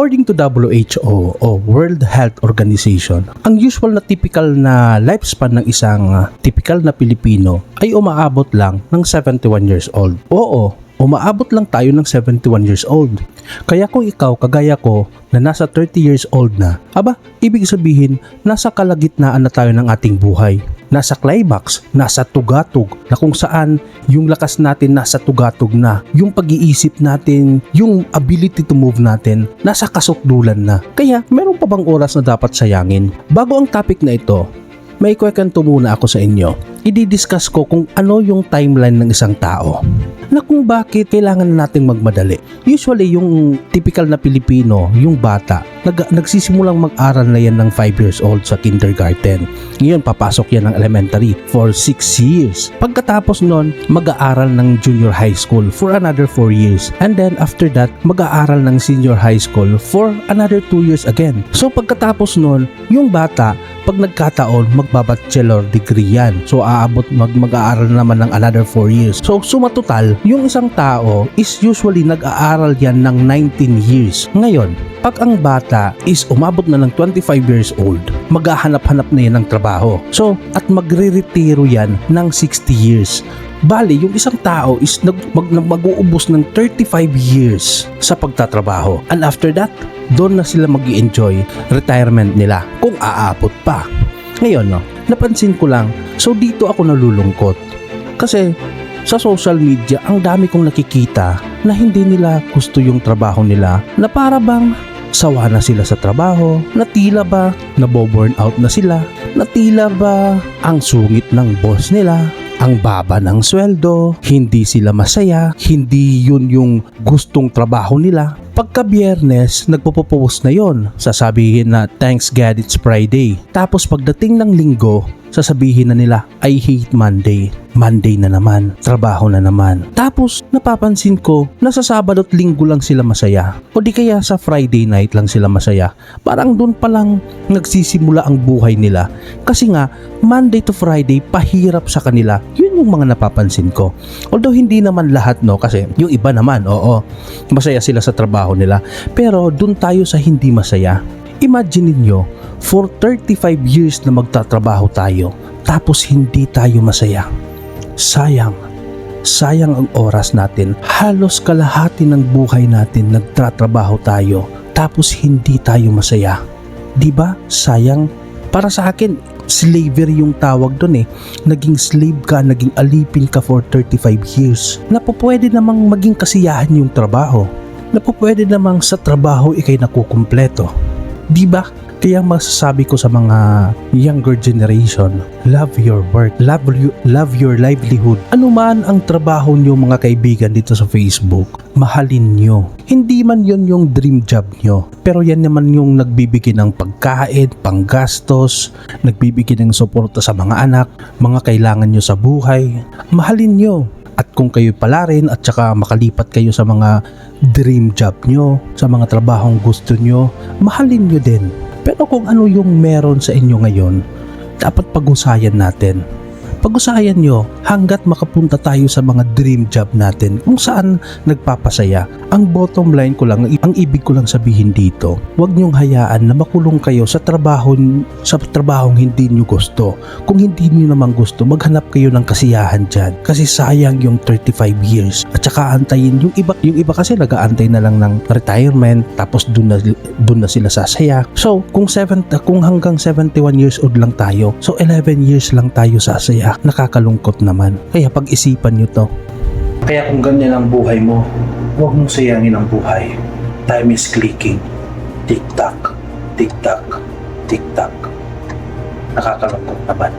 According to WHO o World Health Organization, ang usual na typical na lifespan ng isang typical na Pilipino ay umaabot lang ng 71 years old. Oo, umaabot lang tayo ng 71 years old. Kaya kung ikaw, kagaya ko, na nasa 30 years old na, ibig sabihin, nasa kalagitnaan na tayo ng ating buhay. Nasa climax, nasa tugatog, na kung saan yung lakas natin nasa tugatog na, yung pag-iisip natin, yung ability to move natin, nasa kasukdulan na. Kaya, meron pa bang oras na dapat sayangin? Bago ang topic na ito, may kwento muna ako sa inyo. I-discuss ko kung ano yung timeline ng isang tao na kung bakit kailangan nating magmadali. Usually, yung typical na Pilipino, yung bata, nagsisimulang mag-aral na yan ng 5 years old sa kindergarten. Ngayon, papasok yan ng elementary for 6 years. Pagkatapos nun, mag-aaral ng junior high school for another 4 years. And then, after that, mag-aaral ng senior high school for another 2 years again. So, pagkatapos nun, yung bata, pag nagkataon, magbabachelor degree yan. So, mag-aaral naman ng another 4 years. So, suma total, yung isang tao is usually nag-aaral yan ng 19 years. Ngayon, pag ang bata is umabot na ng 25 years old, maghahanap-hanap na yan ng trabaho. So, at magre-retiro yan ng 60 years. Bali, yung isang tao is mag-uubos ng 35 years sa pagtatrabaho. And after that, doon na sila mag-i-enjoy retirement nila kung aabot pa. Ngayon, napansin ko lang, so dito ako nalulungkot. Kasi sa social media, ang dami kong nakikita na hindi nila gusto yung trabaho nila, na para bang sawa na sila sa trabaho, na tila ba naboburn out na sila, na tila ba ang sungit ng boss nila, ang baba ng sweldo, hindi sila masaya, hindi yun yung gustong trabaho nila. Pagka Biyernes, nagpo-post na yon. Sasabihin na, thanks God it's Friday. Tapos pagdating ng Linggo, sasabihin na nila, I hate Monday. Monday na naman, trabaho na naman. Tapos napapansin ko na sa Sabado at Linggo lang sila masaya. O di kaya sa Friday night lang sila masaya. Parang doon pa lang nagsisimula ang buhay nila. Kasi nga, Monday to Friday, pahirap sa kanila. Yun yung mga napapansin ko. Although hindi naman lahat, no, kasi yung iba naman, oo, masaya sila sa trabaho nila. Pero doon tayo sa hindi masaya. Imagine niyo, for 35 years na magtatrabaho tayo, tapos hindi tayo masaya. Sayang ang oras natin. Halos kalahati ng buhay natin nagtatrabaho tayo, tapos hindi tayo masaya. Diba? Sayang. Para sa akin, slavery yung tawag doon eh. Naging slave ka, naging alipin ka for 35 years. Napupwede namang maging kasiyahan yung trabaho. Napupwede namang sa trabaho ikay nakukumpleto. Diba? Kaya masasabi ko sa mga younger generation, love your work, love your livelihood. Ano man ang trabaho nyo mga kaibigan dito sa Facebook, mahalin nyo. Hindi man yon yung dream job nyo, pero yan naman yung nagbibigay ng pagkain, panggastos, nagbibigay ng suporta sa mga anak, mga kailangan nyo sa buhay. Mahalin nyo. At kung kayo pala rin at saka makalipat kayo sa mga dream job nyo, sa mga trabahong gusto nyo, mahalin nyo din. Pero kung ano yung meron sa inyo ngayon, dapat pag-usayan natin. Pag-usayan nyo hanggat makapunta tayo sa mga dream job natin kung saan nagpapasaya. Ang bottom line ko lang, ang ibig ko lang sabihin dito, huwag nyong hayaan na makulong kayo sa trabahong hindi nyo gusto. Kung hindi nyo naman gusto, maghanap kayo ng kasiyahan dyan. Kasi sayang yung 35 years. At saka antayin, yung iba kasi nag-aantay na lang ng retirement, tapos dun na sila sasaya. So, kung hanggang 71 years old lang tayo, so 11 years lang tayo sasaya. Nakakalungkot naman. Kaya pag-isipan nyo to. Kaya kung ganyan ang buhay mo, huwag mong sayangin ang buhay. Time is clicking. Tick-tack, tick-tack, tick-tack. Nakakalungkot naman.